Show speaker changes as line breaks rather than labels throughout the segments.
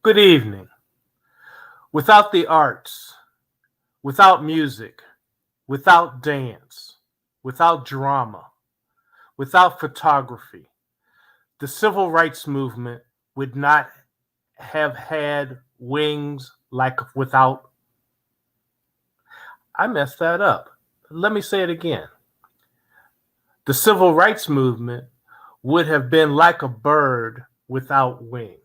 Good evening. Without the arts, without music, without dance, without drama, without photography, the civil rights movement would not have had wings like without. I messed that up. Let me say it again. The civil rights movement would have been like a bird without wings.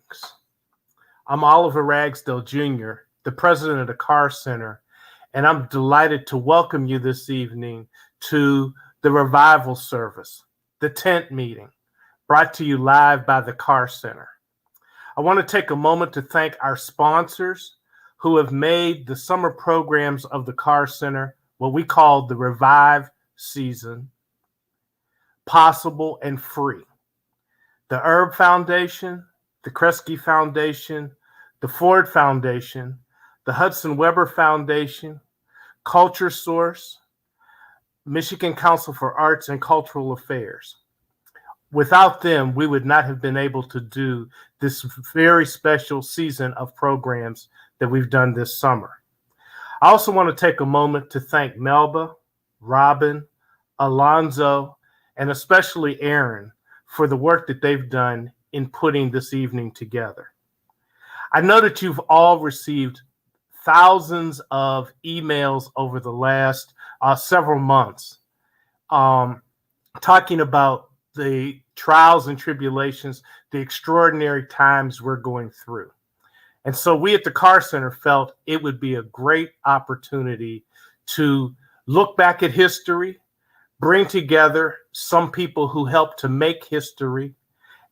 I'm Oliver Ragsdale Jr., the president of the Carr Center, and I'm delighted to welcome you this evening to the revival service, the tent meeting, brought to you live by the Carr Center. I want to take a moment to thank our sponsors who have made the summer programs of the Carr Center, what we call the Revive season, possible and free. The Herb Foundation, the Kresge Foundation, the Ford Foundation, the Hudson Weber Foundation, Culture Source, Michigan Council for Arts and Cultural Affairs. Without them, we would not have been able to do this very special season of programs that we've done this summer. I also want to take a moment to thank Melba, Robin, Alonzo, and especially Aaron for the work that they've done in putting this evening together. I know that you've all received thousands of emails over the last several months talking about the trials and tribulations, the extraordinary times we're going through. And so we at the Carr Center felt it would be a great opportunity to look back at history, bring together some people who helped to make history,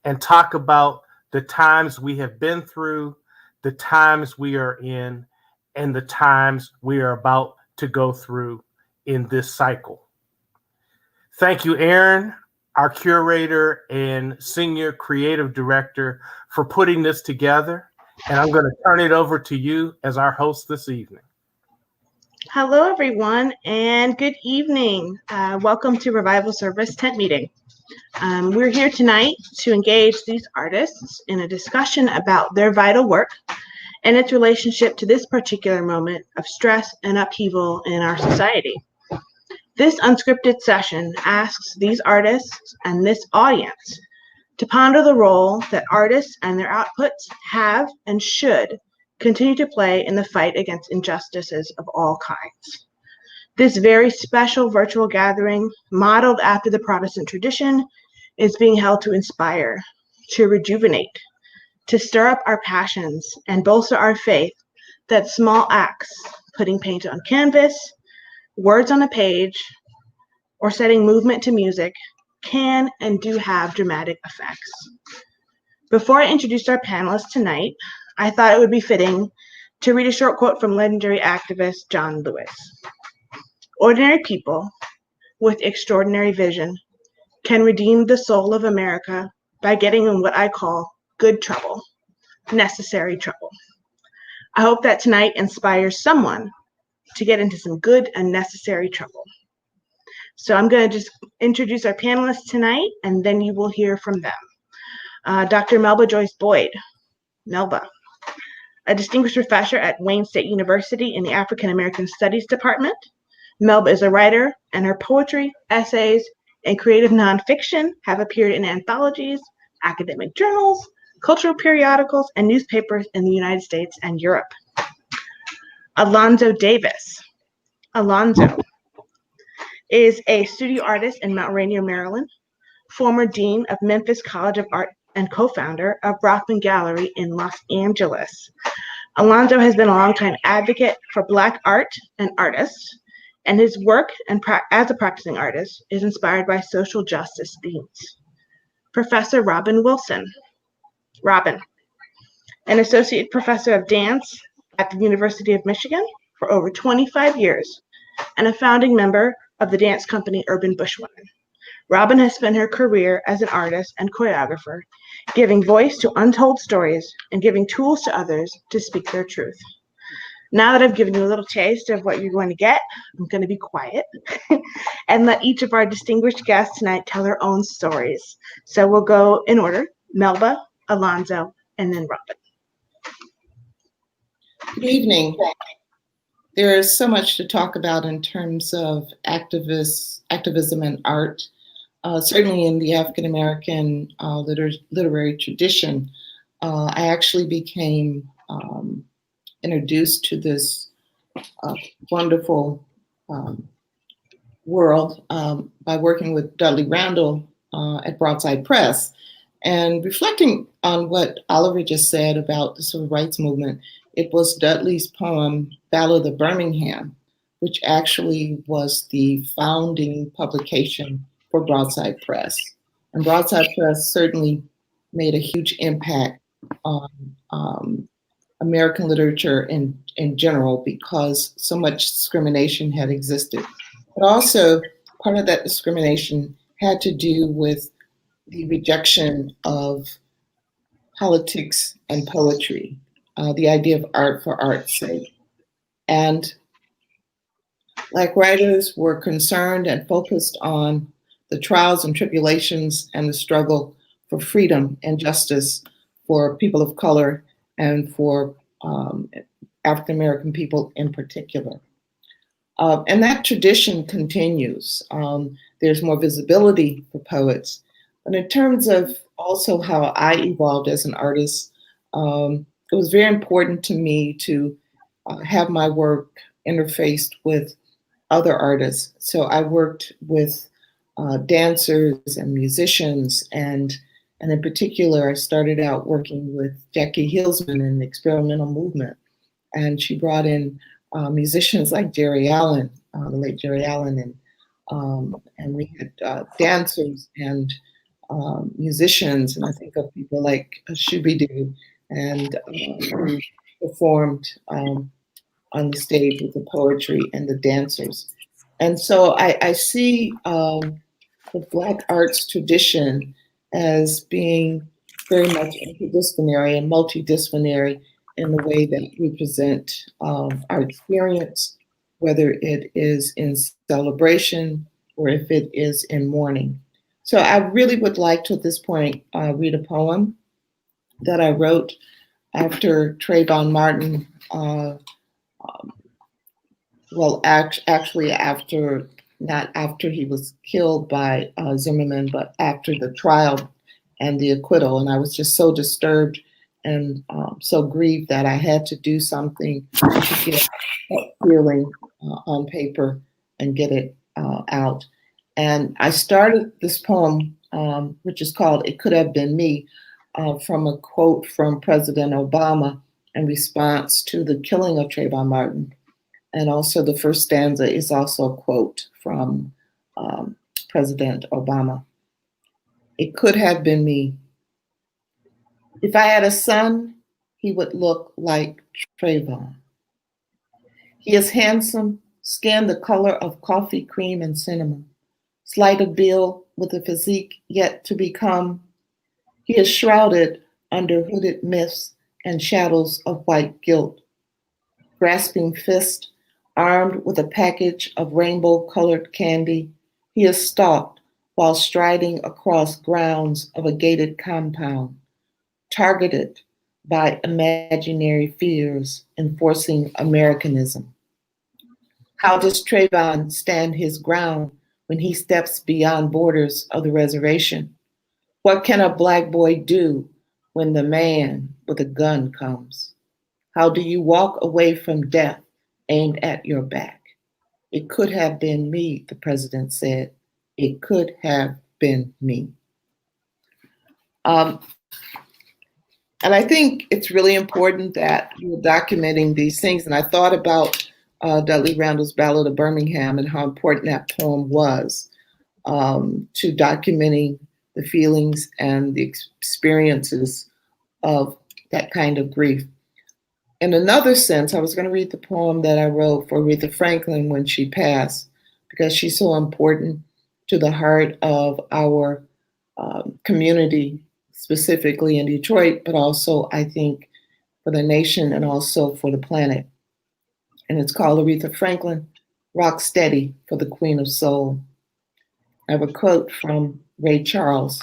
and talk about the times we have been through, the times we are in, and the times we are about to go through in this cycle. Thank you, Aaron, our curator and senior creative director, for putting this together. And I'm going to turn it over to you as our host this evening.
Hello, everyone, and good evening. Welcome to Revival Service Tent Meeting. We're here tonight to engage these artists in a discussion about their vital work and its relationship to this particular moment of stress and upheaval in our society. This unscripted session asks these artists and this audience to ponder the role that artists and their outputs have and should continue to play in the fight against injustices of all kinds. This very special virtual gathering, modeled after the Protestant tradition, is being held to inspire, to rejuvenate, to stir up our passions and bolster our faith that small acts, putting paint on canvas, words on a page, or setting movement to music, can and do have dramatic effects. Before I introduce our panelists tonight, I thought it would be fitting to read a short quote from legendary activist John Lewis. Ordinary people with extraordinary vision can redeem the soul of America by getting in what I call good trouble, necessary trouble. I hope that tonight inspires someone to get into some good and necessary trouble. So I'm going to just introduce our panelists tonight, and then you will hear from them. Dr. Melba Joyce-Boyd. Melba, a distinguished professor at Wayne State University in the African American Studies Department. Melba is a writer, and her poetry, essays, and creative nonfiction have appeared in anthologies, academic journals, cultural periodicals, and newspapers in the United States and Europe. Alonzo Davis. Alonzo is a studio artist in Mount Rainier, Maryland, former dean of Memphis College of Art and co-founder of Brockman Gallery in Los Angeles. Alonzo has been a longtime advocate for Black art and artists, and his work as a practicing artist is inspired by social justice themes. Professor Robin Wilson. Robin, an associate professor of dance at the University of Michigan for over 25 years, and a founding member of the dance company Urban Bushwomen. Robin has spent her career as an artist and choreographer, giving voice to untold stories and giving tools to others to speak their truth. Now that I've given you a little taste of what you're going to get, I'm going to be quiet and let each of our distinguished guests tonight tell their own stories. So we'll go in order: Melba, Alonzo, and then Robin.
Good evening. There is so much to talk about in terms of activism and art. Certainly in the African American literary tradition, I actually became introduced to this wonderful world by working with Dudley Randall at Broadside Press. And reflecting on what Oliver just said about the civil rights movement, it was Dudley's poem, Ballad of Birmingham, which actually was the founding publication for Broadside Press. And Broadside Press certainly made a huge impact on American literature in general because so much discrimination had existed. But also, part of that discrimination had to do with the rejection of politics and poetry, the idea of art for art's sake. And Black writers were concerned and focused on the trials and tribulations and the struggle for freedom and justice for people of color and for African American people in particular. And that tradition continues. There's more visibility for poets. But in terms of also how I evolved as an artist, it was very important to me to have my work interfaced with other artists. So I worked with dancers and musicians, and in particular, I started out working with Jackie Hillsman in the experimental movement. And she brought in musicians like Jerry Allen, the late Jerry Allen, and we had dancers and musicians, and I think of people like Shubidoo, and who performed on the stage with the poetry and the dancers. And so I see the Black arts tradition as being very much interdisciplinary and multidisciplinary in the way that we present our experience, whether it is in celebration or if it is in mourning. So I really would like to, at this point, read a poem that I wrote after Trayvon Martin, actually after, not after he was killed by Zimmerman, but after the trial and the acquittal. And I was just so disturbed and so grieved that I had to do something to get that feeling on paper and get it out. And I started this poem, which is called It Could Have Been Me, from a quote from President Obama in response to the killing of Trayvon Martin. And also the first stanza is also a quote from President Obama. It could have been me. If I had a son, he would look like Trayvon. He is handsome, skin the color of coffee cream and cinnamon, slight of build with a physique yet to become. He is shrouded under hooded myths and shadows of white guilt. Grasping fist, armed with a package of rainbow-colored candy, he is stalked while striding across grounds of a gated compound, targeted by imaginary fears enforcing Americanism. How does Trayvon stand his ground when he steps beyond borders of the reservation? What can a Black boy do when the man with a gun comes? How do you walk away from death aimed at your back? It could have been me, the president said. It could have been me. And I think it's really important that you're documenting these things. And I thought about Dudley Randall's Ballad of Birmingham and how important that poem was to documenting the feelings and the experiences of that kind of grief. In another sense, I was going to read the poem that I wrote for Aretha Franklin when she passed, because she's so important to the heart of our community, specifically in Detroit, but also, I think, for the nation and also for the planet. And it's called Aretha Franklin, Rock Steady for the Queen of Soul. I have a quote from Ray Charles.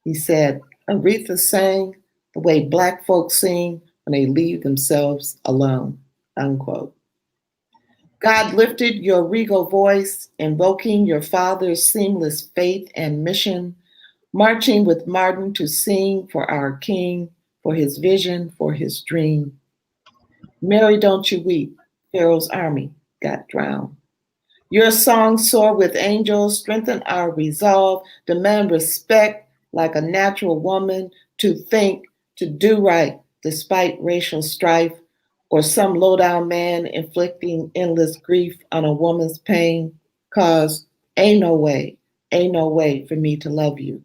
He said, Aretha sang the way Black folks sing when they leave themselves alone, unquote. God lifted your regal voice, invoking your father's seamless faith and mission, marching with Martin to sing for our king, for his vision, for his dream. Mary, don't you weep, Pharaoh's army got drowned. Your song soar with angels, strengthen our resolve, demand respect like a natural woman, to think, to do right despite racial strife, or some low-down man inflicting endless grief on a woman's pain, cause ain't no way for me to love you.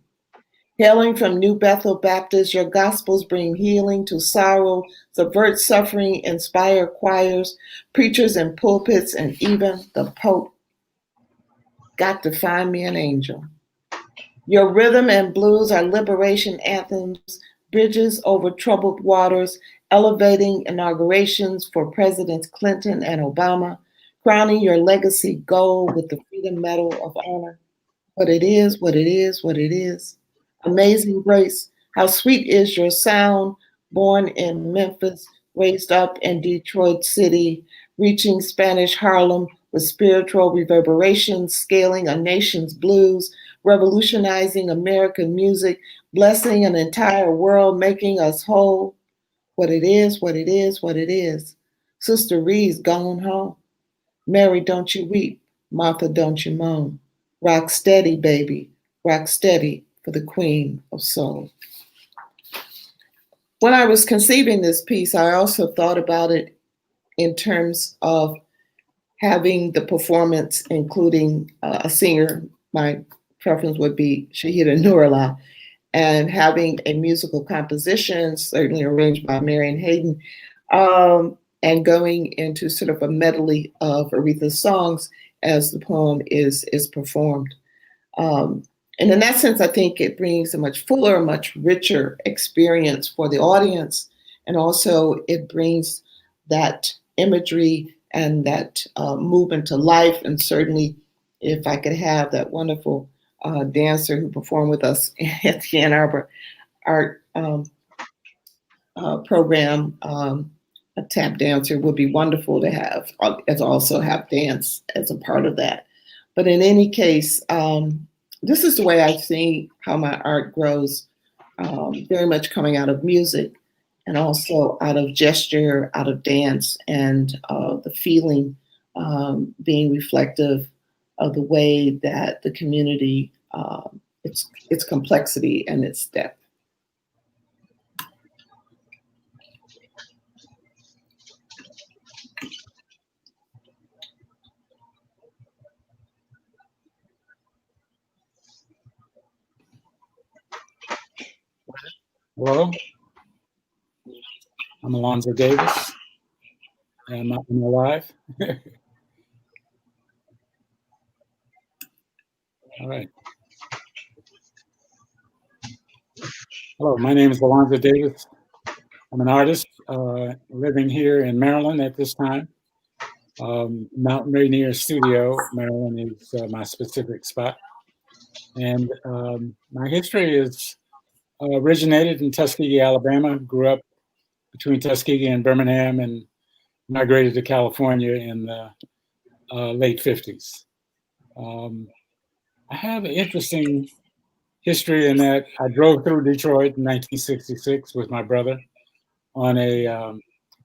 Hailing from New Bethel Baptist, your gospels bring healing to sorrow, subvert suffering, inspire choirs, preachers in pulpits, and even the Pope got to find me an angel. Your rhythm and blues are liberation anthems, bridges over troubled waters, elevating inaugurations for Presidents Clinton and Obama, crowning your legacy gold with the Freedom Medal of Honor. What it is, what it is, what it is. Amazing grace, how sweet is your sound, born in Memphis, raised up in Detroit City, reaching Spanish Harlem with spiritual reverberations, scaling a nation's blues, revolutionizing American music, blessing an entire world, making us whole. What it is, what it is, what it is. Sister Reed's gone home. Mary, don't you weep. Martha, don't you moan. Rock steady, baby. Rock steady for the Queen of Soul. When I was conceiving this piece, I also thought about it in terms of having the performance, including a singer. My preference would be Shahida Nurullah, and having a musical composition, certainly arranged by Marion Hayden, and going into sort of a medley of Aretha's songs as the poem is performed. And in that sense, I think it brings a much fuller, much richer experience for the audience. And also it brings that imagery and that movement to life. And certainly if I could have that wonderful dancer who performed with us at the Ann Arbor Art program, a tap dancer, would be wonderful to have, as also have dance as a part of that. But in any case, this is the way I see how my art grows, very much coming out of music and also out of gesture, out of dance, and the feeling being reflective of the way that the community, its complexity and its depth.
Hello, I'm Alonzo Davis. Am I alive? All right. Hello, my name is Alonzo Davis. I'm an artist living here in Maryland at this time. Mountain Rainier Studio, Maryland is my specific spot. And my history is originated in Tuskegee, Alabama, grew up between Tuskegee and Birmingham, and migrated to California in the late 50s. I have an interesting history in that I drove through Detroit in 1966 with my brother on a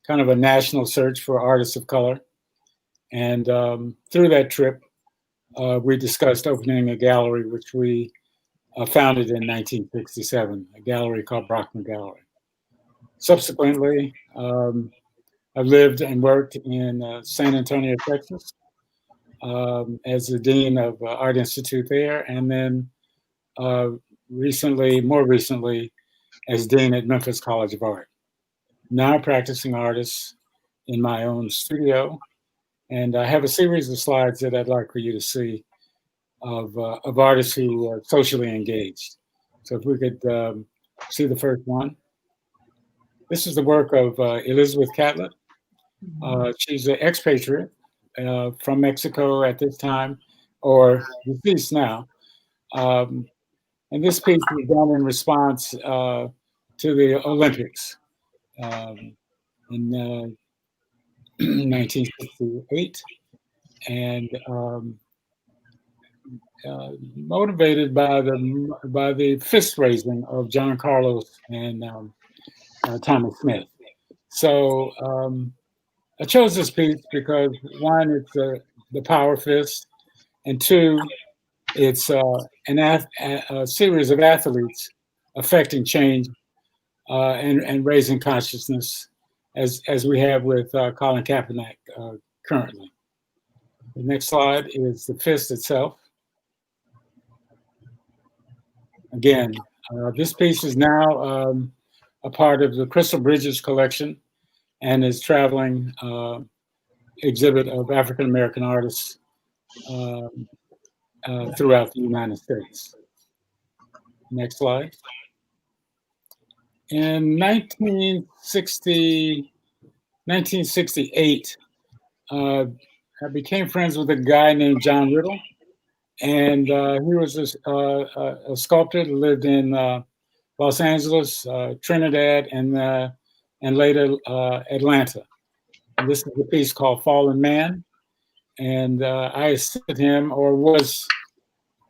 kind of a national search for artists of color. And through that trip, we discussed opening a gallery, which we founded in 1967, a gallery called Brockman Gallery. Subsequently, I've lived and worked in San Antonio, Texas, as the Dean of Art Institute there, and then more recently, as Dean at Memphis College of Art. Now practicing artist in my own studio, and I have a series of slides that I'd like for you to see of artists who are socially engaged. So if we could see the first one. This is the work of Elizabeth Catlett. She's an expatriate from Mexico at this time, or deceased now. And this piece was done in response to the Olympics. in 1968, and motivated by the fist raising of John Carlos and Thomas Smith. So I chose this piece because one, it's the power fist, and two, it's a series of athletes affecting change and raising consciousness, as we have with Colin Kaepernick currently. The next slide is the fist itself. Again, this piece is now a part of the Crystal Bridges collection and is traveling exhibit of African American artists throughout the United States. Next slide. In 1968, I became friends with a guy named John Riddle, and he was a sculptor that lived in Los Angeles, Trinidad, and later Atlanta. And this is a piece called Fallen Man, and I assisted him, or was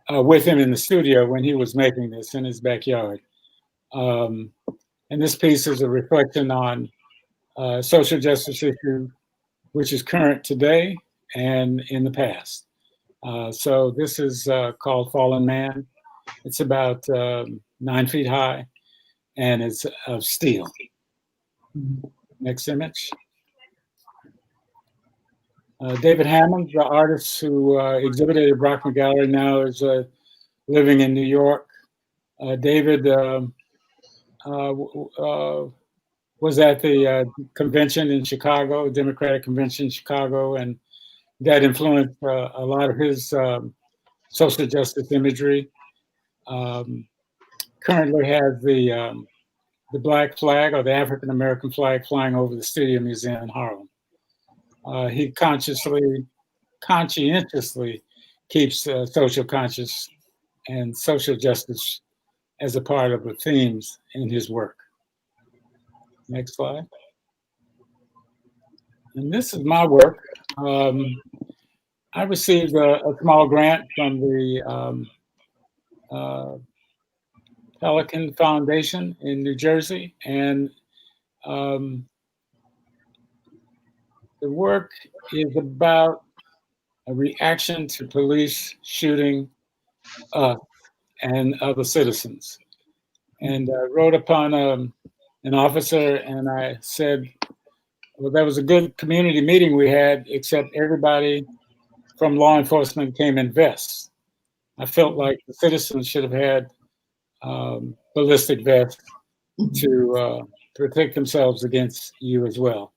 with him in the studio when he was making this in his backyard. And this piece is a reflection on social justice issue, which is current today and in the past. So this is called Fallen Man. It's about 9 feet high, and it's of steel. Next image. David Hammond, the artist who exhibited at Brockman Gallery, now is living in New York. David was at the convention in Chicago, Democratic Convention in Chicago, and that influenced a lot of his social justice imagery. Currently has the black flag, or the African American flag, flying over the Studio Museum in Harlem. He conscientiously keeps social conscious and social justice as a part of the themes in his work. Next slide. And this is my work. I received a small grant from the Pelican Foundation in New Jersey, and the work is about a reaction to police shooting us and other citizens. And I wrote upon an officer, and I said, well, that was a good community meeting we had, except everybody from law enforcement came in vests. I felt like the citizens should have had ballistic vests to protect themselves against you as well.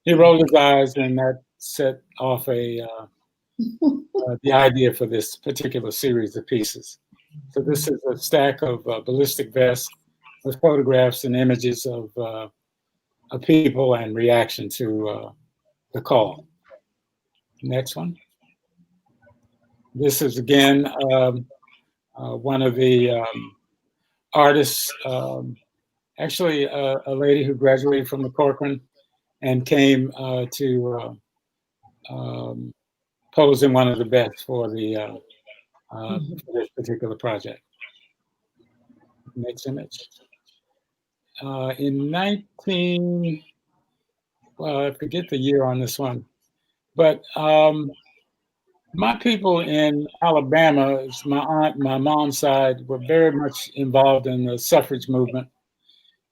He rolled his eyes, and that set off the idea for this particular series of pieces. So this is a stack of ballistic vests with photographs and images of people and reaction to the call. Next one. This is again one of the artists, actually a lady who graduated from the Corcoran and came to pose in one of the bets for the for this particular project. Next image. In I forget the year on this one, but my people in Alabama, my aunt, my mom's side, were very much involved in the suffrage movement,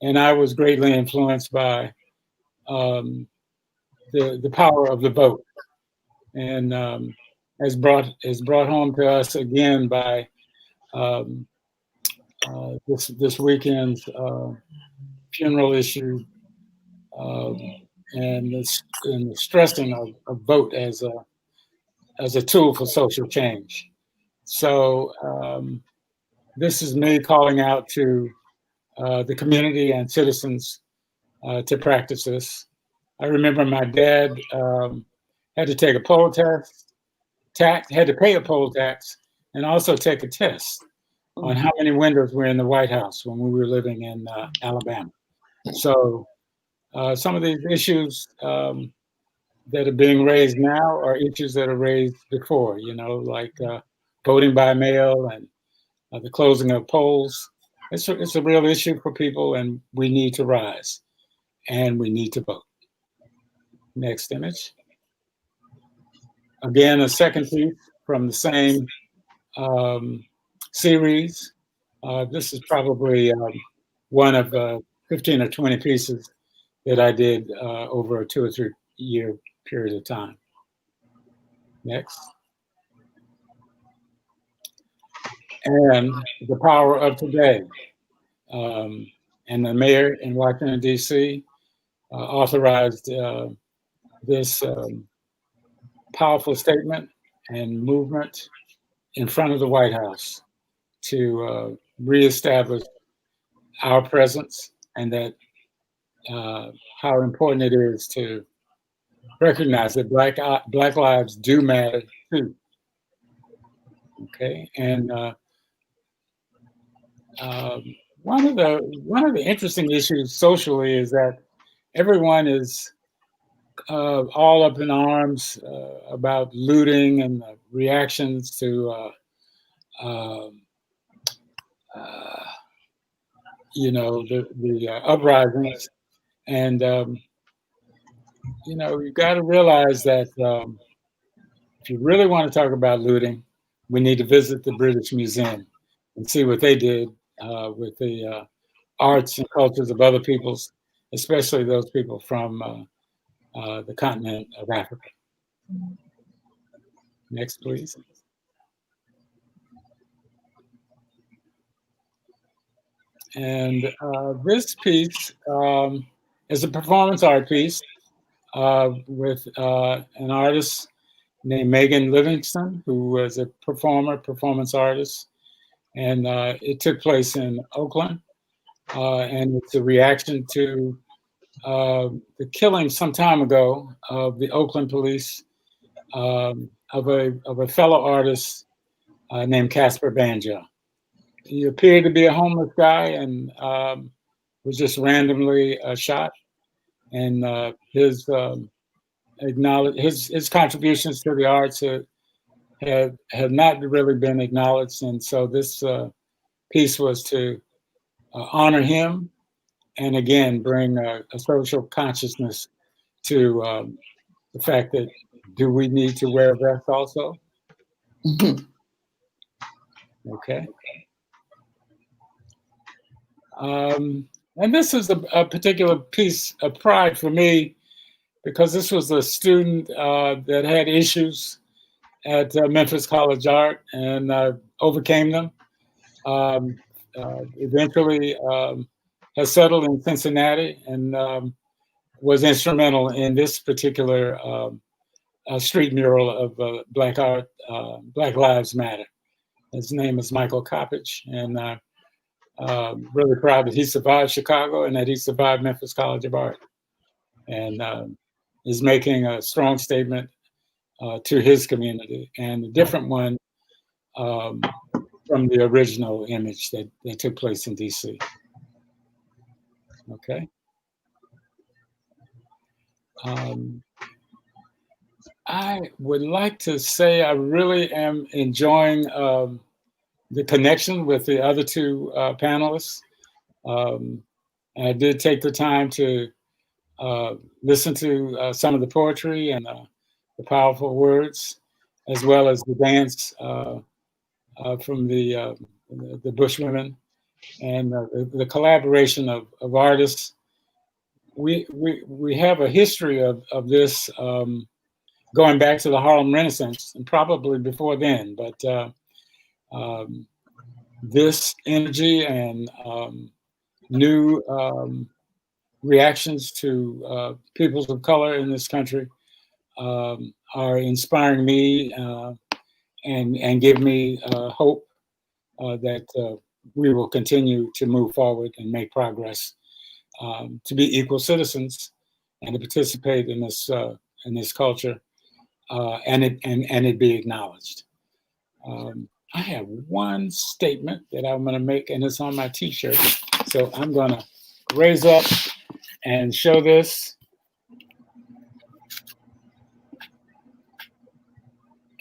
and I was greatly influenced by the power of the vote, and is brought home to us again by this weekend's funeral issue, and the stressing of vote as a tool for social change. So this is me calling out to the community and citizens to practice this. I remember my dad had to take a poll had to pay a poll tax, and also take a test on how many windows were in the White House when we were living in Alabama. So Some of these issues that are being raised now are issues that are raised before, like voting by mail and the closing of polls. It's a real issue for people, and we need to rise, and we need to vote. Next image. Again, a second piece from the same series. This is probably one of 15 or 20 pieces that I did over a 2 or 3 year period of time. Next. And the power of today. And the mayor in Washington, D.C. Authorized this powerful statement and movement in front of the White House to reestablish our presence, and that how important it is to recognize that Black lives do matter too. Okay, and one of the interesting issues socially is that everyone is all up in arms about looting and reactions to the uprisings, and you've got to realize that if you really want to talk about looting, we need to visit the British Museum and see what they did with the arts and cultures of other peoples, especially those people from the continent of Africa. Next, please. And this piece is a performance art piece with an artist named Megan Livingston, who was a performance artist. And it took place in Oakland. And it's a reaction to the killing some time ago of the Oakland police of a fellow artist named Casper Banjo. He appeared to be a homeless guy and was just randomly shot. And his contributions to the arts have not really been acknowledged. And so this piece was to honor him, and again bring a social consciousness to the fact that, do we need to wear a vest also? Okay. And this is a particular piece of pride for me, because this was a student that had issues at Memphis College Art and overcame them. Eventually has settled in Cincinnati and was instrumental in this particular street mural of Black art, Black Lives Matter. His name is Michael Coppage, and really proud that he survived Chicago and that he survived Memphis College of Art, and is making a strong statement to his community, and a different one from the original image that took place in DC. Okay. I would like to say I really am enjoying the connection with the other two panelists. I did take the time to listen to some of the poetry and the powerful words, as well as the dance from the Bushwomen, and the collaboration of artists. We have a history of this going back to the Harlem Renaissance, and probably before then, but this energy and new reactions to peoples of color in this country are inspiring me and give me hope that we will continue to move forward and make progress, to be equal citizens and to participate in this culture, and it be acknowledged. I have one statement that I'm going to make, and it's on my T-shirt. So I'm going to raise up and show this.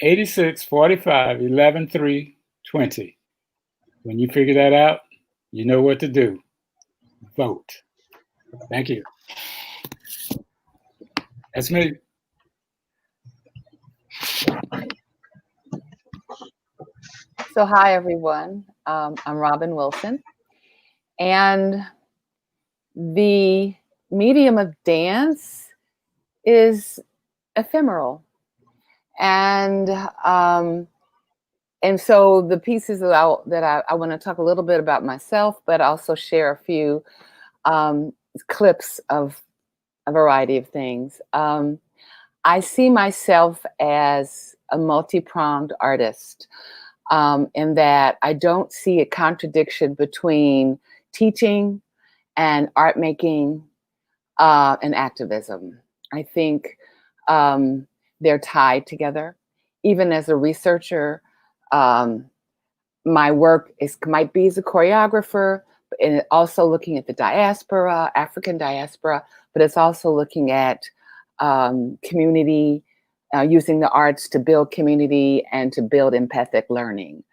86, 45, 11, 3, 20. When you figure that out, you know what to do. Vote. Thank you. That's me.
So hi, everyone. I'm Robin Wilson. And the medium of dance is ephemeral. And so the pieces that I want to talk a little bit about myself, but also share a few clips of a variety of things. I see myself as a multi-pronged artist, in that I don't see a contradiction between teaching and art making and activism. I think they're tied together. Even as a researcher, my work might be as a choreographer, and also looking at the diaspora, African diaspora, but it's also looking at community, using the arts to build community and to build empathic learning.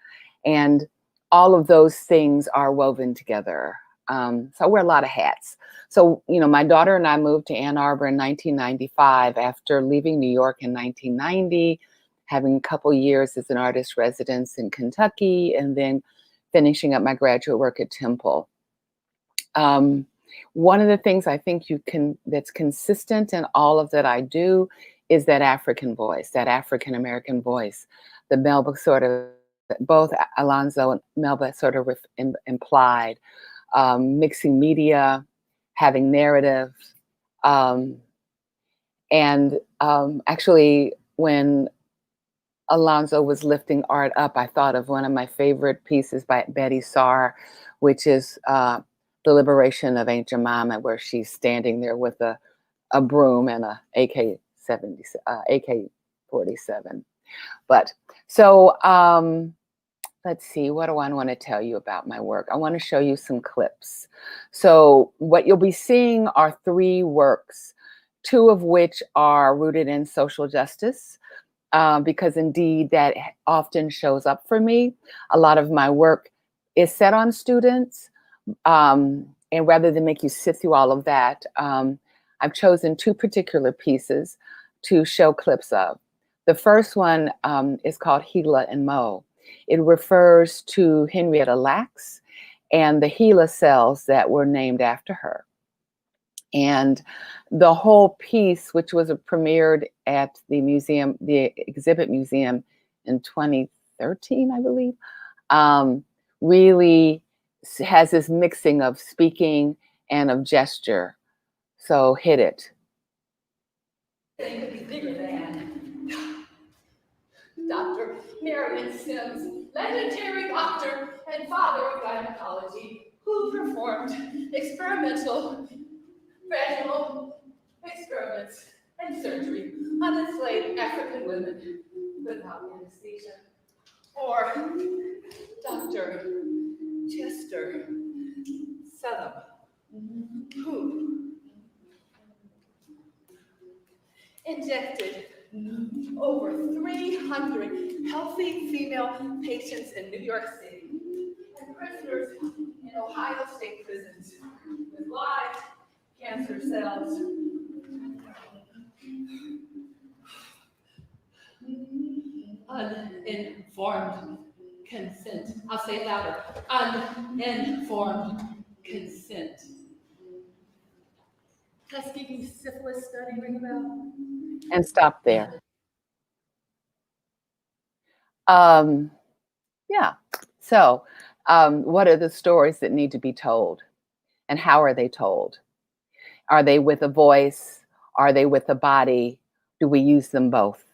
And all of those things are woven together. So I wear a lot of hats. So, my daughter and I moved to Ann Arbor in 1995 after leaving New York in 1990, having a couple years as an artist residence in Kentucky, and then finishing up my graduate work at Temple. One of the things I think that's consistent in all of that I do is that African voice, that African American voice. The Melba both Alonzo and Melba sort of implied, mixing media, having narrative. Actually, when Alonzo was lifting art up, I thought of one of my favorite pieces by Betty Saar, which is The Liberation of Aunt Jemima, where she's standing there with a broom and a AK-47. But so let's see, what do I want to tell you about my work? I want to show you some clips. So what you'll be seeing are 3 works, 2 of which are rooted in social justice, because indeed that often shows up for me. A lot of my work is set on students, and rather than make you sit through all of that, I've chosen 2 particular pieces to show clips of. The first one is called Gila and Mo. It refers to Henrietta Lacks and the Gila cells that were named after her. And the whole piece, which was premiered at the museum, the exhibit museum in 2013, I believe, really has this mixing of speaking and of gesture. So hit it.
They could be bigger than Dr. Marion Sims, legendary doctor and father of gynecology, who performed experimental vaginal experiments and surgery on enslaved African women without anesthesia. Or Dr. Chester Southam, who injected over 300 healthy female patients in New York City and prisoners in Ohio state prisons with live cancer cells. Uninformed consent. I'll say it louder. Uninformed consent. Tuskegee syphilis study ring a bell?
And stop there. Yeah. So what are the stories that need to be told? And how are they told? Are they with a voice? Are they with a body? Do we use them both?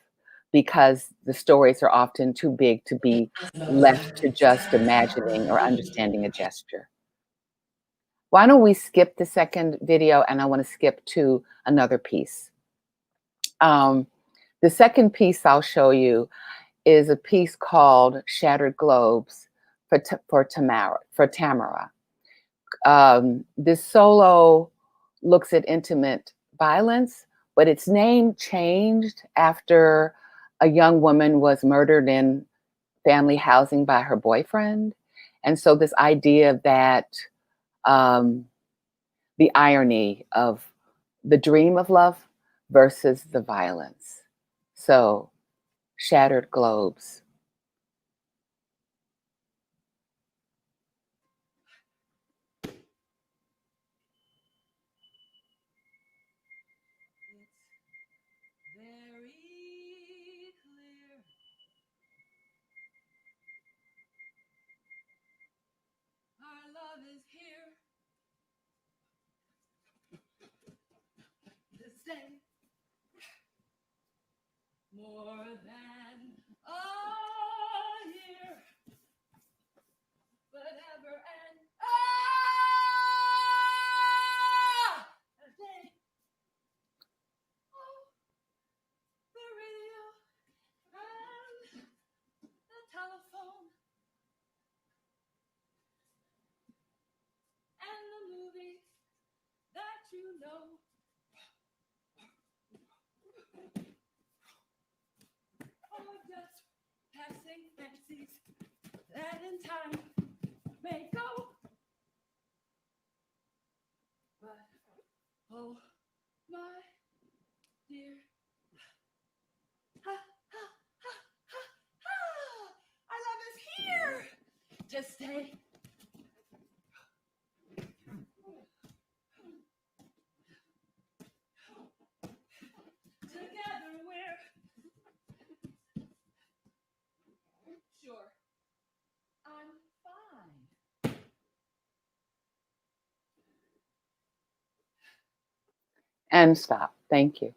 Because the stories are often too big to be left to just imagining or understanding a gesture. Why don't we skip the second video, and I want to skip to another piece. The second piece I'll show you is a piece called Shattered Globes for Tamara. This solo looks at intimate violence, but its name changed after a young woman was murdered in family housing by her boyfriend. And so this idea that the irony of the dream of love versus the violence. So, Shattered Globes.
More than a year, but ever and a day. Oh, the radio and the telephone and the movies that you know. Oh, just passing fancies that in time may go. But, oh, my dear, ha, ha, ha, ha, ha, our love is here to stay. Together we're sure I'm fine.
And stop. Thank you.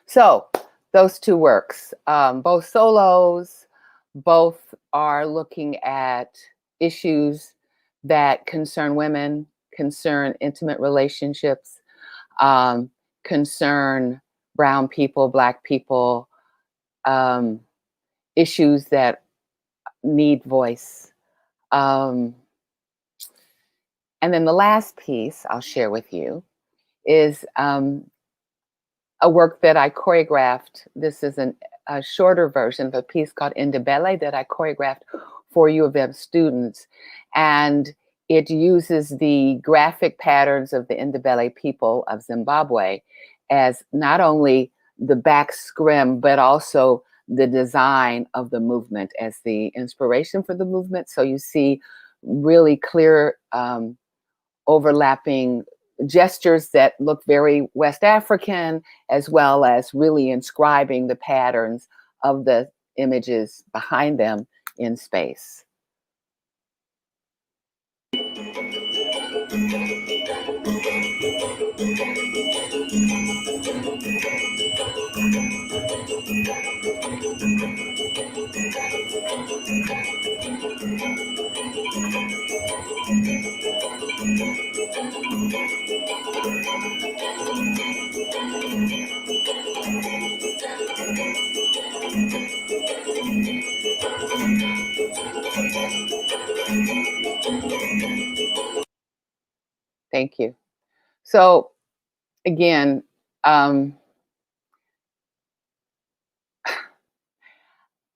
So those two works, both solos, both are looking at issues that concern women, concern intimate relationships, concern brown people, Black people, issues that need voice. And then the last piece I'll share with you is a work that I choreographed. This is a shorter version of a piece called Indebele that I choreographed for U of M students. And it uses the graphic patterns of the Indebele people of Zimbabwe as not only the back scrim, but also the design of the movement as the inspiration for the movement. So you see really clear overlapping gestures that look very West African, as well as really inscribing the patterns of the images behind them in space. Thank you. So again, I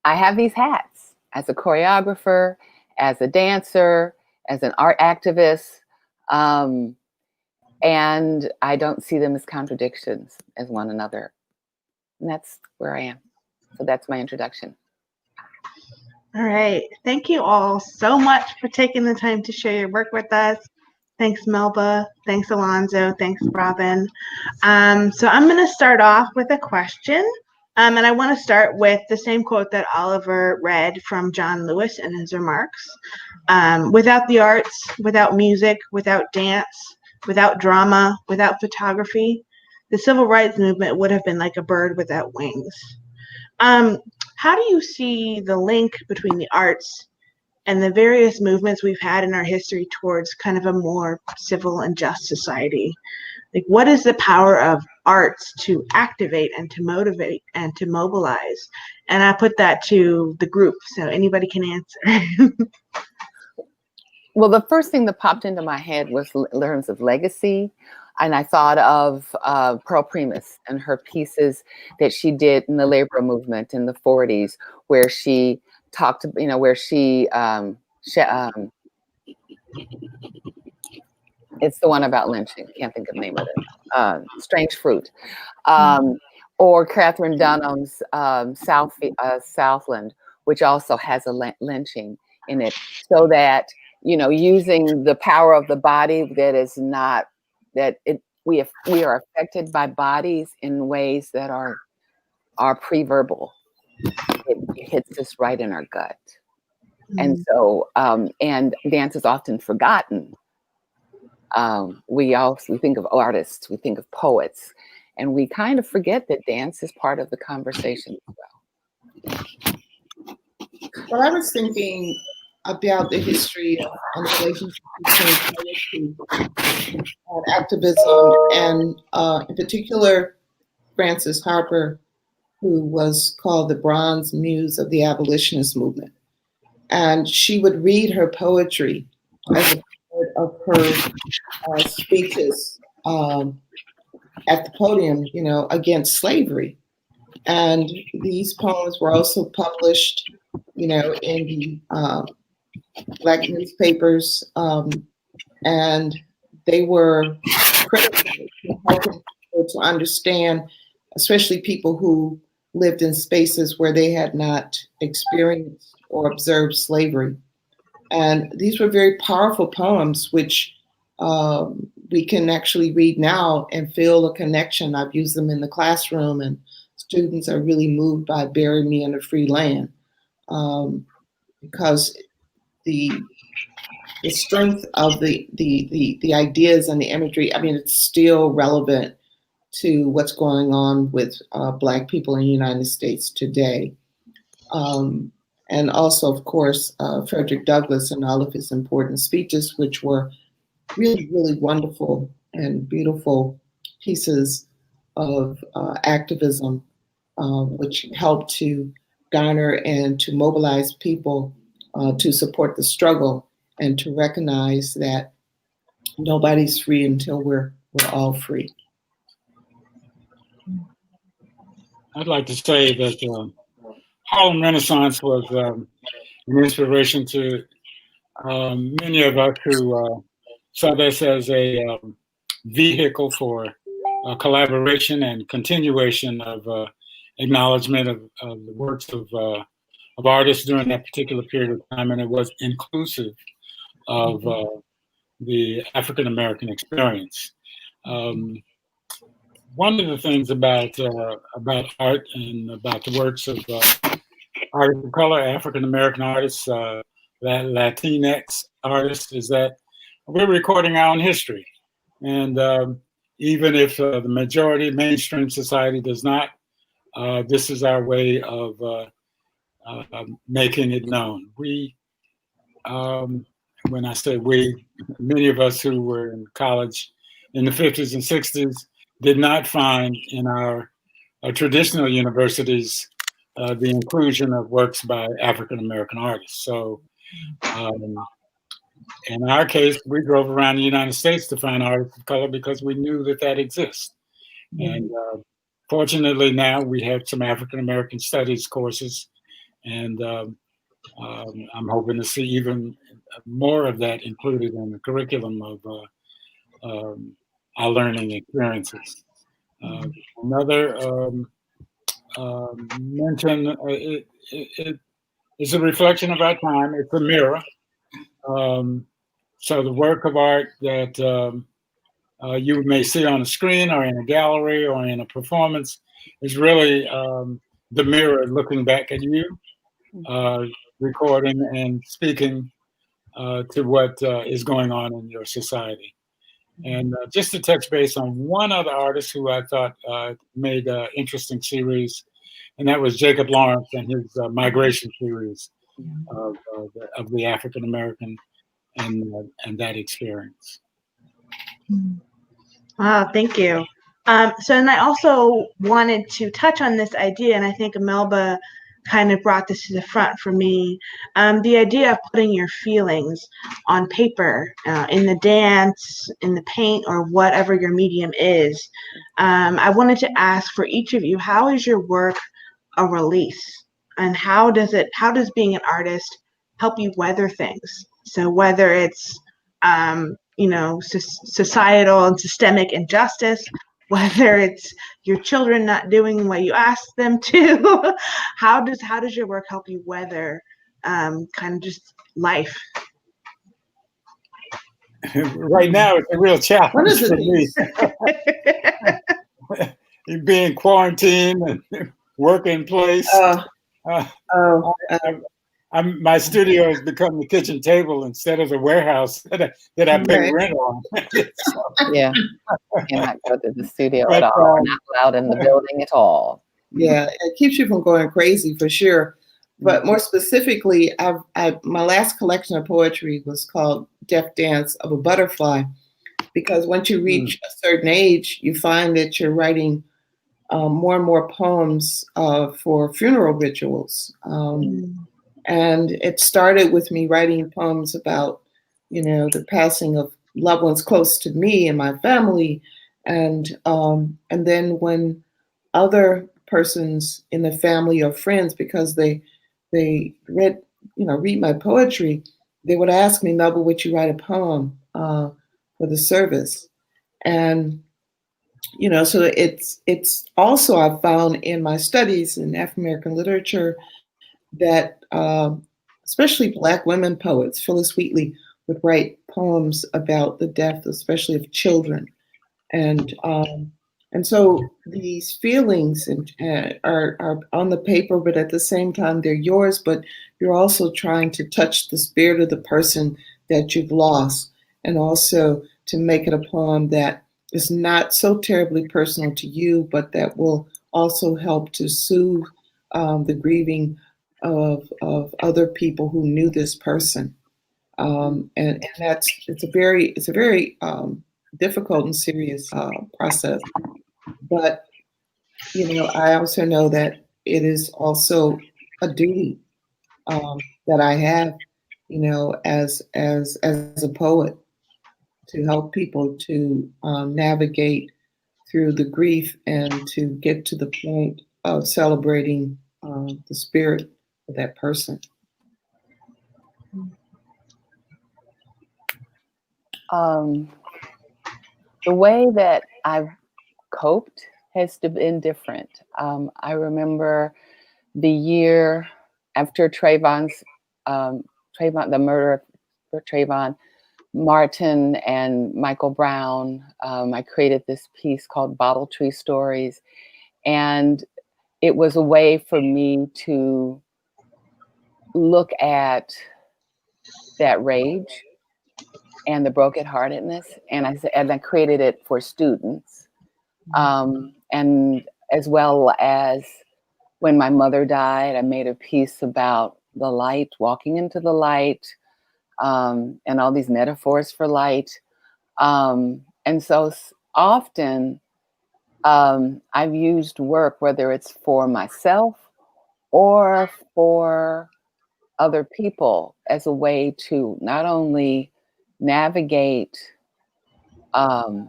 have these hats as a choreographer, as a dancer, as an art activist, and I don't see them as contradictions as one another. And that's where I am. So that's my introduction.
All right. Thank you all so much for taking the time to share your work with us. Thanks, Melba. Thanks, Alonzo. Thanks, Robin. So I'm going to start off with a question. And I want to start with the same quote that Oliver read from John Lewis in his remarks. Without the arts, without music, without dance, without drama, without photography, the civil rights movement would have been like a bird without wings. How do you see the link between the arts and the various movements we've had in our history towards kind of a more civil and just society? Like, what is the power of arts to activate and to motivate and to mobilize? And I put that to the group, so anybody can answer.
Well, the first thing that popped into my head was in terms of legacy. And I thought of Pearl Primus and her pieces that she did in the labor movement in the 40s, where she talked, where it's the one about lynching. Can't think of the name of it. Strange Fruit. Or Catherine Dunham's Southland, which also has a lynching in it. So that, using the power of the body that is not, we are affected by bodies in ways that are pre-verbal. It hits us right in our gut. And so, and dance is often forgotten. We think of artists, we think of poets, and we kind of forget that dance is part of the conversation as well.
Well, I was thinking about the history and the relationship between poetry and activism, and in particular, Frances Harper, who was called the Bronze Muse of the abolitionist movement. And she would read her poetry as a part of her speeches at the podium, against slavery. And these poems were also published, in the Black newspapers, and they were critical to helping people to understand, especially people who lived in spaces where they had not experienced or observed slavery. And these were very powerful poems, which we can actually read now and feel a connection. I've used them in the classroom, and students are really moved by Bury Me in a Free Land, because the strength of the ideas and the imagery, it's still relevant to what's going on with Black people in the United States today. And also, of course, Frederick Douglass and all of his important speeches, which were really, really wonderful and beautiful pieces of activism, which helped to garner and to mobilize people to support the struggle and to recognize that nobody's free until we're all free.
I'd like to say that Harlem Renaissance was an inspiration to many of us who saw this as a vehicle for collaboration and continuation of acknowledgement of the works of artists during that particular period of time, and it was inclusive of the African American experience. One of the things about art and about the works of artists of color, African American artists, Latinx artists, is that we're recording our own history. And even if the majority mainstream society does not, this is our way of making it known. We, when I say we, many of us who were in college in the 50s and 60s did not find in our traditional universities the inclusion of works by African American artists. So in our case, we drove around the United States to find artists of color because we knew that that exists. And fortunately now we have some African American studies courses, and I'm hoping to see even more of that included in the curriculum of our learning experiences. Another mention, it is a reflection of our time. It's a mirror. So the work of art that you may see on a screen or in a gallery or in a performance is really the mirror looking back at you, recording and speaking to what is going on in your society. And just to touch base on one other artist who I thought made an interesting series, and that was Jacob Lawrence and his migration series of the African American and that experience.
Wow, thank you. And I also wanted to touch on this idea, and I think Melba kind of brought this to the front for me. The idea of putting your feelings on paper, in the dance, in the paint, or whatever your medium is. I wanted to ask for each of you, how is your work a release? And how does being an artist help you weather things? So whether it's, societal and systemic injustice, whether it's your children not doing what you ask them to, how does your work help you weather kind of just life?
Right now, it's a real challenge
What is it?
for me. Being quarantined and working place. My studio has become the kitchen table instead of the warehouse that I pay rent on.
Yeah, cannot go to the studio at all. Not allowed in the building at all.
Yeah, it keeps you from going crazy for sure. But more specifically, my last collection of poetry was called Death Dance of a Butterfly, because once you reach a certain age, you find that you're writing more and more poems for funeral rituals. And it started with me writing poems about, the passing of loved ones close to me and my family. And then when other persons in the family or friends, because they read my poetry, they would ask me, Melba, would you write a poem for the service? And so it's also, I've found in my studies in African American literature that especially Black women poets, Phyllis Wheatley, would write poems about the death, especially of children, and so these feelings are on the paper, but at the same time they're yours. But you're also trying to touch the spirit of the person that you've lost, and also to make it a poem that is not so terribly personal to you, but that will also help to soothe the grieving of other people who knew this person. And it's a very difficult and serious process. But I also know that it is also a duty that I have, as a poet, to help people to navigate through the grief and to get to the point of celebrating the spirit of that person.
The way that I've coped has been different. I remember the year after the murder of Trayvon Martin and Michael Brown. I created this piece called Bottle Tree Stories, and it was a way for me to look at that rage and the brokenheartedness, and I created it for students, and as well as when my mother died, I made a piece about the light, walking into the light, and all these metaphors for light, and so often I've used work, whether it's for myself or for other people, as a way to not only navigate the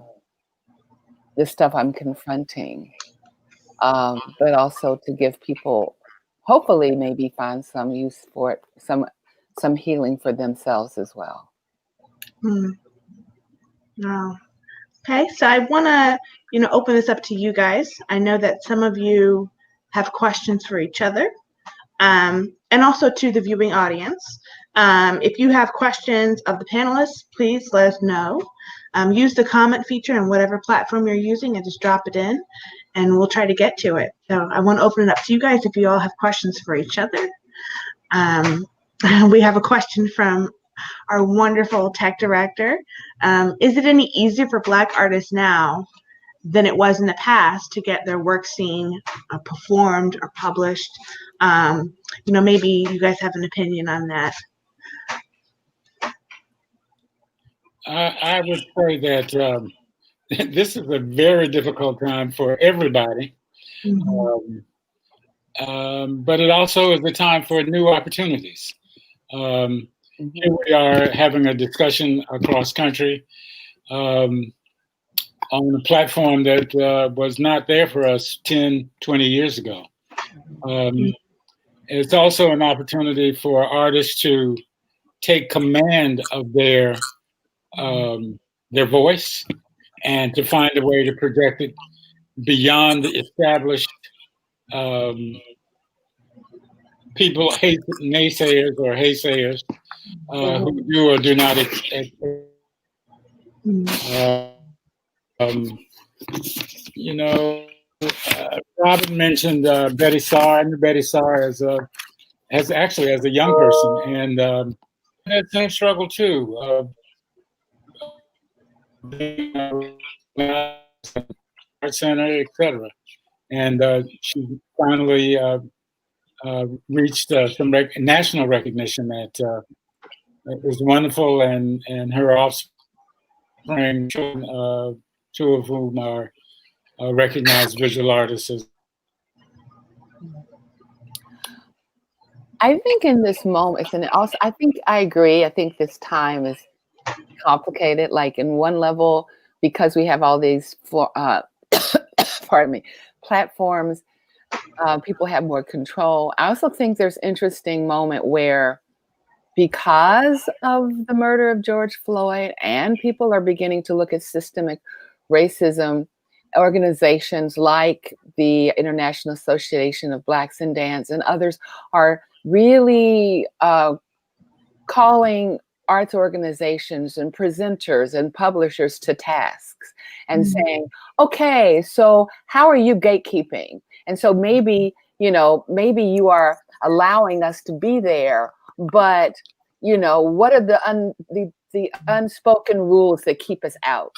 stuff I'm confronting, but also to give people, hopefully, maybe find some use for it, some healing for themselves as well.
Wow. Okay, so I want to, open this up to you guys. I know that some of you have questions for each other, and also to the viewing audience. If you have questions of the panelists, please let us know. Use the comment feature on whatever platform you're using and just drop it in, and we'll try to get to it. So I want to open it up to you guys if you all have questions for each other. We have a question from our wonderful tech director. Is it any easier for Black artists now than it was in the past to get their work seen, performed, or published? Maybe you guys have an opinion on that.
I would say that this is a very difficult time for everybody. but it also is a time for new opportunities. Here we are having a discussion across country on a platform that was not there for us 10, 20 years ago. It's also an opportunity for artists to take command of their voice and to find a way to project it beyond the established people, naysayers or haysayers who do or do not you know, Robert mentioned Betty Saar. I knew Betty Saar as a young person, and that same struggle too. Carr Center, etc. And she finally reached some national recognition that is wonderful, and her offspring, two of whom are recognized visual artists.
I think in this moment, and also I think I agree. I think this time is complicated. Like in one level, because we have all these, pardon me, platforms, people have more control. I also think there's interesting moment where, because of the murder of George Floyd, and people are beginning to look at systemic racism, organizations like the International Association of Blacks in Dance and others are really calling arts organizations and presenters and publishers to tasks and saying, okay, so how are you gatekeeping? And so maybe you are allowing us to be there, but what are the unspoken rules that keep us out?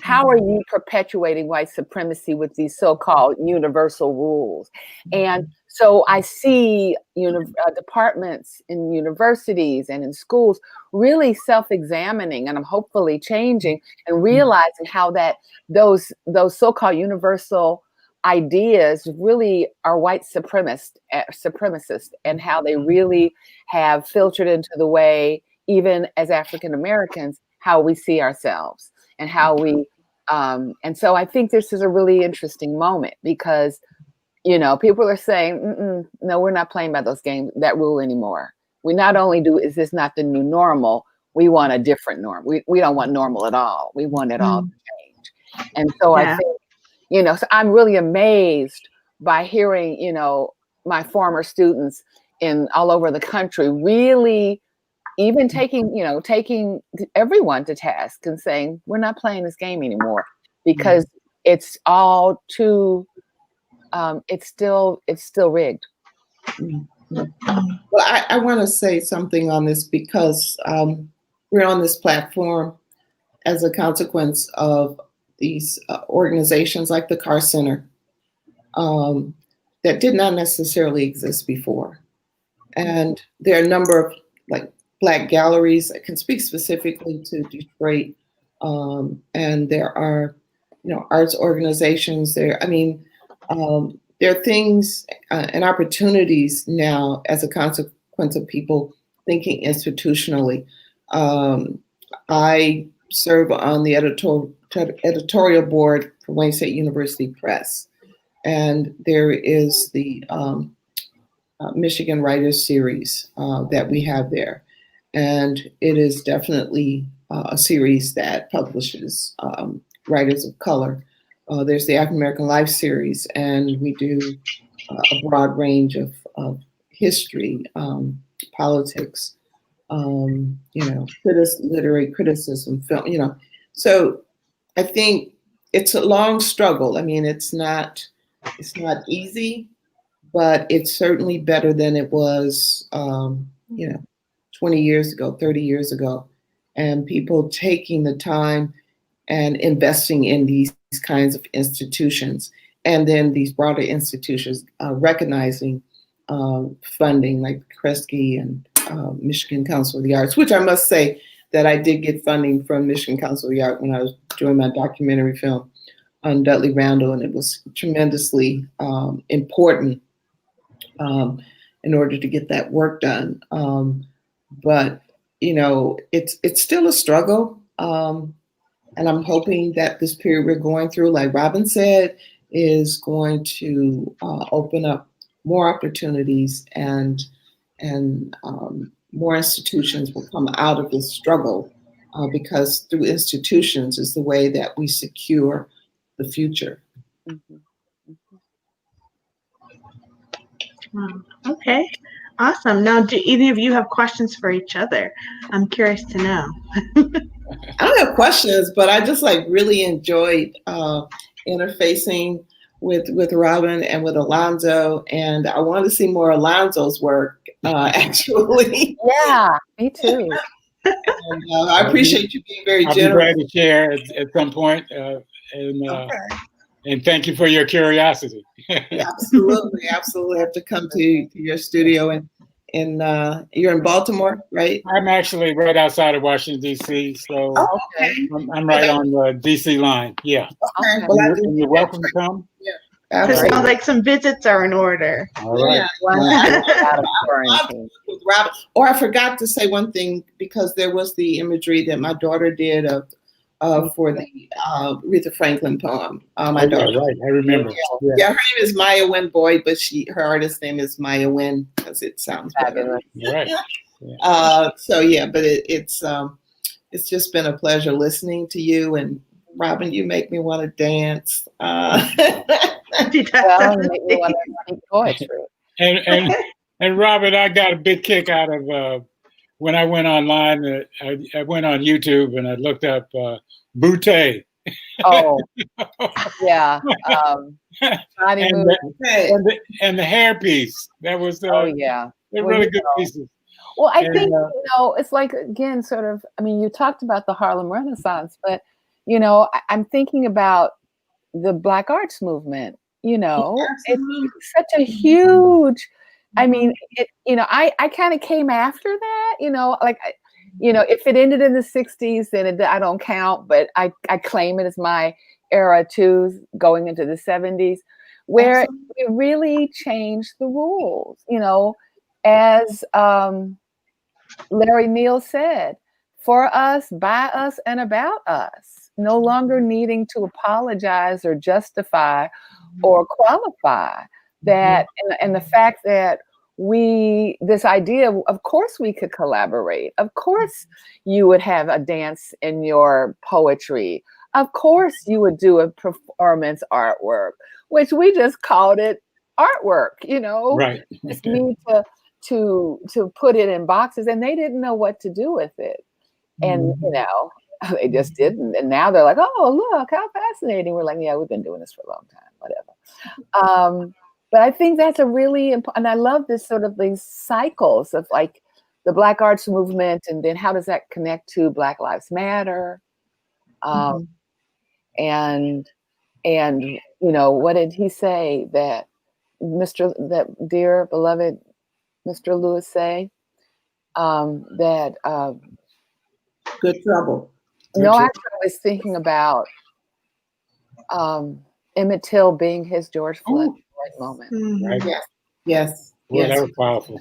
How are you perpetuating white supremacy with these so-called universal rules? And so I see departments in universities and in schools really self-examining, and I'm hopefully changing and realizing how that those so-called universal ideas really are white supremacist, and how they really have filtered into the way, even as African Americans, how we see ourselves and how we and so I think this is a really interesting moment, because people are saying, no, we're not playing by those games, that rule anymore. We not only is this not the new normal, we want a different norm. We don't want normal at all. We want it all to change. And so I think, so I'm really amazed by hearing, my former students all over the country really even taking everyone to task and saying, we're not playing this game anymore, because it's all too, it's still rigged.
Well, I want to say something on this, because we're on this platform as a consequence of these organizations like the Carr Center that did not necessarily exist before. And there are a number of Black galleries. I can speak specifically to Detroit, and there are, arts organizations there. I mean, there are things and opportunities now as a consequence of people thinking institutionally. I serve on the editorial board for Wayne State University Press, and there is the Michigan Writers Series that we have there. And it is definitely a series that publishes writers of color. There's the African American Life Series, and we do a broad range of history, politics, literary criticism, film, So I think it's a long struggle. I mean, it's not easy, but it's certainly better than it was, 20 years ago, 30 years ago, and people taking the time and investing in these kinds of institutions, and then these broader institutions recognizing funding like Kresge and Michigan Council of the Arts, which I must say that I did get funding from Michigan Council of the Arts when I was doing my documentary film on Dudley Randall, and it was tremendously important in order to get that work done. But it's still a struggle. And I'm hoping that this period we're going through, like Robin said, is going to open up more opportunities, and more institutions will come out of this struggle, because through institutions is the way that we secure the future.
Okay, awesome. Now, do either of you have questions for each other? I'm curious to know.
I don't have questions, but I just really enjoyed interfacing with Robin and with Alonzo, and I want to see more Alonzo's work, actually.
Yeah, me too.
And, I appreciate you being very
I'll be
generous.
glad to share at some point, and thank you for your curiosity.
Absolutely, absolutely. I have to come to your studio, and you're in Baltimore, right?
I'm actually right outside of Washington, D.C., so
Okay.
I'm right on the D.C. line. Yeah.
Okay.
Okay.
Well,
And you're welcome to come.
It
absolutely.
sounds like some visits are in order.
All right.
Yeah.
One
Yeah.
out of
I'd
quarantine.
with Robin. Or I forgot to say one thing, because there was the imagery that my daughter did for the Aretha Franklin poem. My
Oh,
daughter.
yeah, right. I remember. Yeah.
Yeah, her name is Maya Wynn Boyd, but her artist name is Maya Wynn because it sounds better.
Fabulous.
Right.
So yeah, but it's just been a pleasure listening to you, and Robin, you make me want to dance.
Well, you make me want to speak poetry.
And Robert, I got a big kick out of when I went online. I went on YouTube and I looked up Boutte.
Oh, yeah. Body
and,
movement.
and the hairpiece. That was
Oh, yeah.
they're
Well,
really good pieces.
Well, I
And,
think, it's like, again, sort of, I mean, you talked about the Harlem Renaissance, but, I'm thinking about the Black arts movement, it's such a huge, I mean, I kind of came after that, if it ended in the 60s, then I don't count, but I claim it as my era too, going into the 70s, where it really changed the rules, as Larry Neal said, for us, by us, and about us, no longer needing to apologize or justify or qualify that, and the fact that this idea of course we could collaborate, of course you would have a dance in your poetry, of course you would do a performance artwork, which we just called it artwork,
Right.
Just need to put it in boxes, and they didn't know what to do with it, and they just didn't, and now they're like, oh, look how fascinating. We're like, yeah, we've been doing this for a long time, whatever. But I think that's a really important, and I love this sort of these cycles of like the Black arts movement, and then how does that connect to Black Lives Matter? And what did he say that that dear beloved Mr. Lewis say? That
Good trouble.
no, actually I was thinking about Emmett Till being his George Floyd moment.
Right.
Yes.
Well, that was powerful.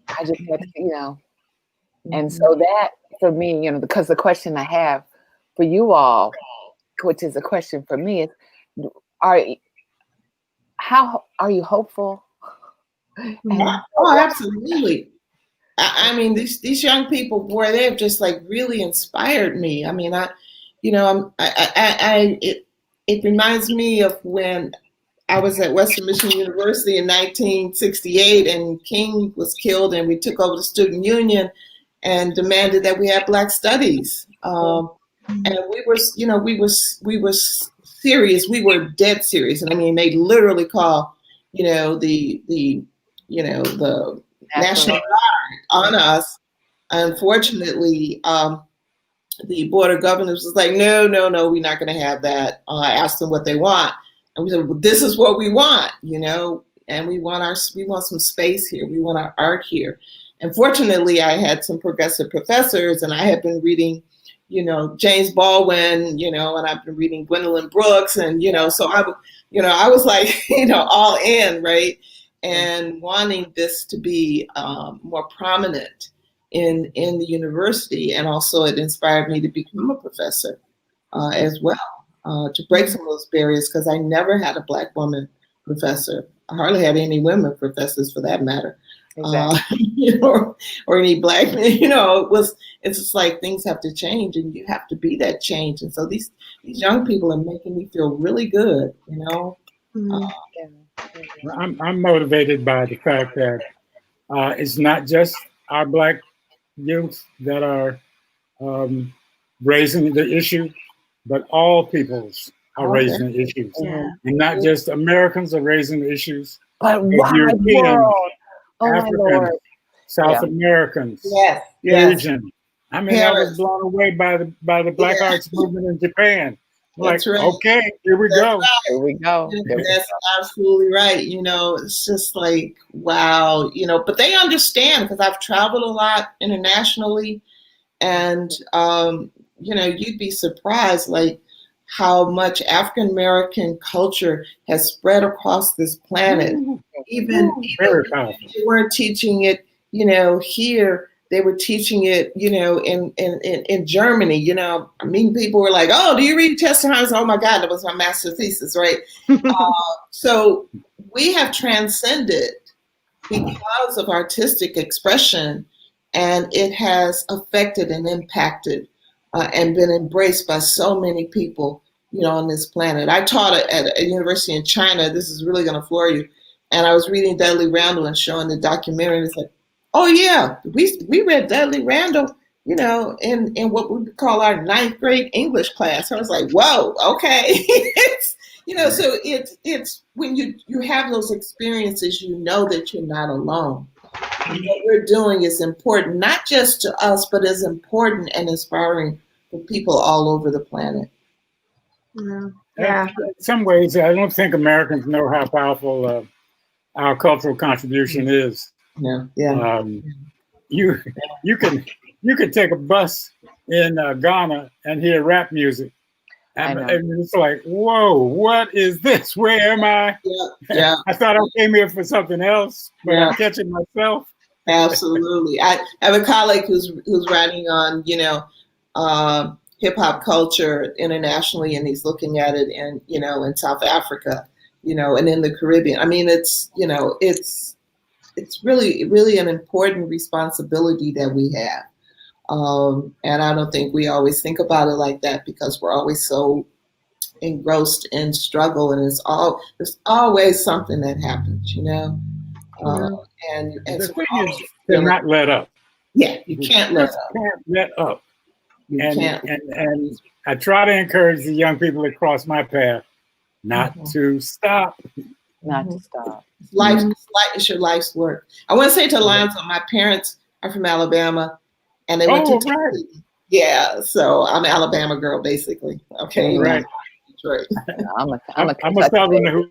I just had to, and so that for me, because the question I have for you all, which is a question for me, is how are you hopeful?
Oh, absolutely. I mean, these young people, boy, they've just really inspired me. I mean, it reminds me of when I was at Western Michigan University in 1968, and King was killed, and we took over the student union and demanded that we have Black studies. And we were serious. We were dead serious. And I mean, they literally call, the National Guard on us. Unfortunately, the Board of Governors was like, no, we're not going to have that. I asked them what they want. And we said, well, this is what we want, and we want some space here. We want our art here. And fortunately, I had some progressive professors, and I had been reading, James Baldwin, and I've been reading Gwendolyn Brooks, and, so I was like, all in, right? and wanting this to be more prominent in the university. And also it inspired me to become a professor as well, to break some of those barriers, because I never had a Black woman professor. I hardly had any women professors for that matter.
Exactly.
Or any Black, it's just like things have to change and you have to be that change. And so these young people are making me feel really good,
Mhm.
I'm motivated by the fact that it's not just our Black youth that are raising the issue, but all peoples are
Okay.
raising the issues.
Yeah.
And not just Americans are raising the issues,
But
but
wide
Europeans,
world. Oh my
Africans,
Lord.
South
Yeah.
Americans,
Yes.
Asian. I mean, I was
Parents.
blown away by the Black
Yeah.
Arts movement in Japan. Like,
That's right.
okay, here we
That's
go.
right.
Here we go. Here we
That's absolutely right. It's just like, wow, but they understand, because I've traveled a lot internationally, and, you'd be surprised, like, how much African American culture has spread across this planet. Even
Very powerful.
they weren't teaching it, here. They were teaching it, in Germany. I mean, people were like, "Oh, do you read testimonies?" Oh my God, that was my master's thesis, right? So we have transcended because of artistic expression, and it has affected and impacted and been embraced by so many people, on this planet. I taught at a university in China. This is really going to floor you. And I was reading Dudley Randall and showing the documentary, and it's like, oh yeah, we read Dudley Randall, in what we would call our 9th grade English class. I was like, whoa, okay. So it's when you have those experiences, that you're not alone. And what we're doing is important, not just to us, but is important and inspiring for people all over the planet.
Yeah.
In some ways, I don't think Americans know how powerful our cultural contribution is.
Yeah.
You can take a bus in Ghana and hear rap music, and it's like, whoa, what is this? Where am I?
Yeah.
I thought I came here for something else, but
Yeah.
I'm catching myself.
Absolutely. I have a colleague who's writing on, hip hop culture internationally, and he's looking at it in South Africa, and in the Caribbean. I mean, it's really, really an important responsibility that we have. And I don't think we always think about it like that, because we're always so engrossed in struggle, and there's always something that happens, and
The
so
thing is to not let up.
Yeah, you can't let up.
Can't let up.
You can't.
And I try to encourage the young people that cross my path not to stop.
Not to stop.
It's your life's work. I want to say to Alonzo, my parents are from Alabama, and they went to Tennessee. Yeah, so I'm an Alabama girl, basically. Okay,
right.
Detroit.
I'm
a Southerner.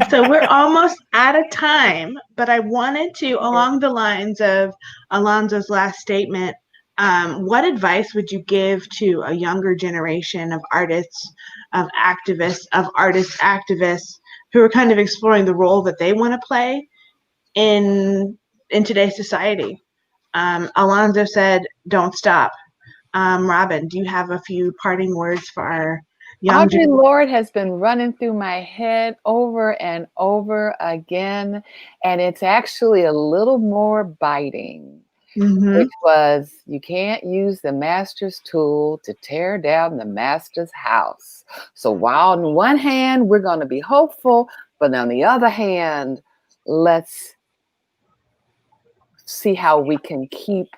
So we're almost out of time, but I wanted to, along the lines of Alonzo's last statement, what advice would you give to a younger generation of artists, of activists, of artist activists who are kind of exploring the role that they want to play in today's society? Alonzo said, "Don't stop." Robin, do you have a few parting words for our young
Audre Lorde has been running through my head over and over again, and it's actually a little more biting, which was, you can't use the master's tool to tear down the master's house. So while on one hand, we're going to be hopeful, but on the other hand, let's see how we can keep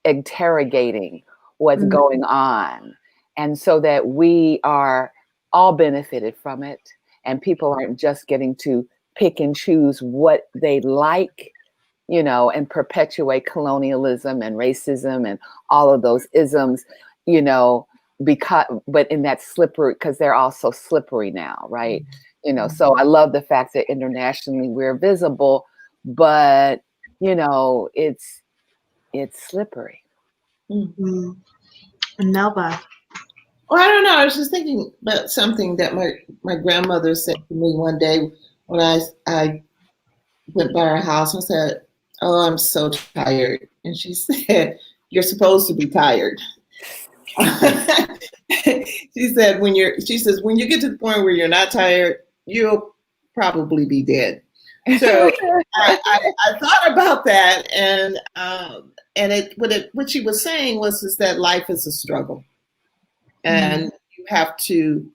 interrogating what's going on, and so that we are all benefited from it, and people aren't just getting to pick and choose what they like, and perpetuate colonialism and racism and all of those isms, but in that slippery, because they're all so slippery now, right? So I love the fact that internationally we're visible, but it's slippery.
Melba.
Well, I don't know. I was just thinking about something that my grandmother said to me one day when I went by her house and said, "Oh, I'm so tired," and she said, "You're supposed to be tired." She said, she says, when you get to the point where you're not tired, you'll probably be dead. So I thought about that, and what she was saying is that life is a struggle, and you have to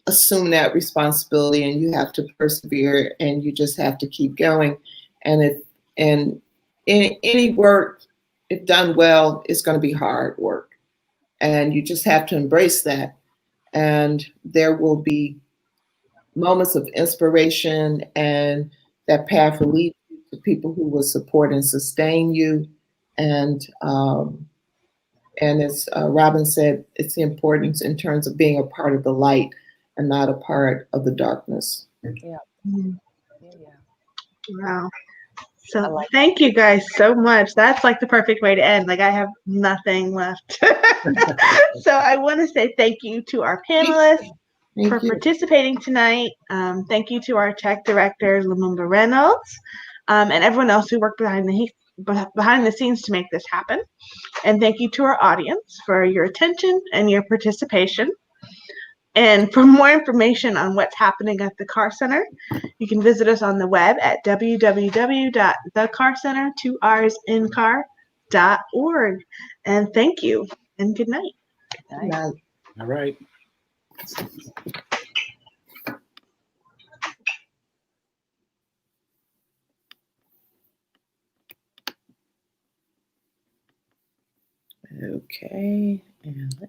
assume that responsibility, and you have to persevere, and you just have to keep going. And any work, if done well, is going to be hard work. And you just have to embrace that. And there will be moments of inspiration, and that path will lead you to people who will support and sustain you. And as Robin said, it's the importance in terms of being a part of the light and not a part of the darkness.
Yeah.
Mhm.
Yeah.
Wow. So
like
thank you guys so much. That's like the perfect way to end. Like I have nothing left. So I want to say thank you to our panelists for
Thank you.
participating tonight. Thank you to our tech director, Lumumba Reynolds, and everyone else who worked behind the scenes to make this happen. And thank you to our audience for your attention and your participation. And for more information on what's happening at the Carr Center, you can visit us on the web at www.thecarcenter2rsincar.org. And thank you and good night.
nice.
All right.
Okay. And